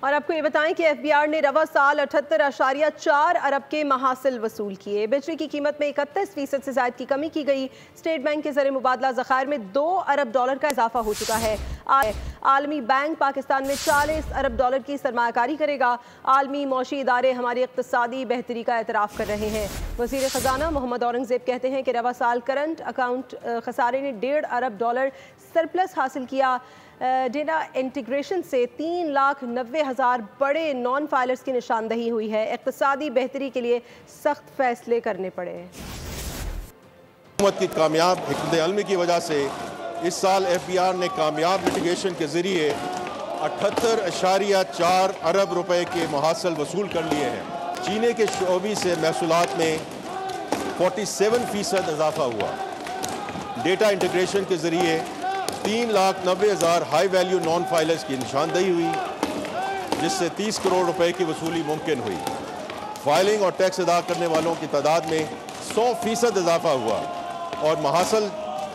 اور آپ کو یہ بتائیں کہ ایف بی آر نے رواں سال 78.4 ارب کے محاصل وصول کیے۔ بجلی کی قیمت میں 31% سے زائد کی کمی کی گئی۔ اسٹیٹ بینک کے زر مبادلہ ذخائر میں $2 ارب کا اضافہ ہو چکا ہے۔ عالمی بینک پاکستان میں $40 ارب کی سرمایہ کاری کرے گا۔ عالمی معاشی ادارے ہماری اقتصادی بہتری کا اعتراف کر رہے ہیں۔ وزیر خزانہ محمد اورنگزیب کہتے ہیں کہ رواں سال کرنٹ اکاؤنٹ خسارے نے $1.5 ارب سرپلس حاصل کیا۔ ڈیٹا انٹیگریشن سے 3,90,000 بڑے نان فائلرز کی نشاندہی ہوئی ہے۔ اقتصادی بہتری کے لیے سخت فیصلے کرنے پڑے۔ حکومت کی کامیاب حکمت عملی کی وجہ سے اس سال ایف بی آر نے کامیاب میٹیگیشن کے ذریعے 78.4 ارب روپے کے محاصل وصول کر لیے ہیں۔ چینے کے شعبے سے محصولات میں 47% اضافہ ہوا۔ ڈیٹا انٹیگریشن کے ذریعے 3,90,000 ہائی ویلیو نان فائلرز کی نشاندہی ہوئی، جس سے 30 کروڑ روپے کی وصولی ممکن ہوئی۔ فائلنگ اور ٹیکس ادا کرنے والوں کی تعداد میں 100% اضافہ ہوا اور محاصل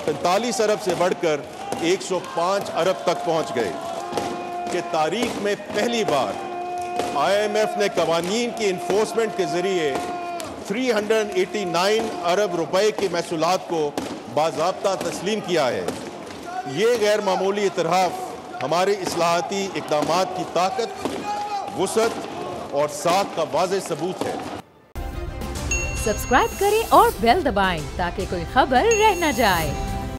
45 ارب سے بڑھ کر 105 ارب تک پہنچ گئے کہ تاریخ میں پہلی بار آئی ایم ایف نے قوانین کی انفورسمنٹ کے ذریعے 389 ارب روپے کے محصولات کو باضابطہ تسلیم کیا ہے۔ یہ غیر معمولی اطراف ہمارے اصلاحاتی اقدامات کی طاقت، وسعت اور ساکھ کا واضح ثبوت ہے۔ سبسکرائب کریں اور بیل دبائیں تاکہ کوئی خبر رہ نہ جائے۔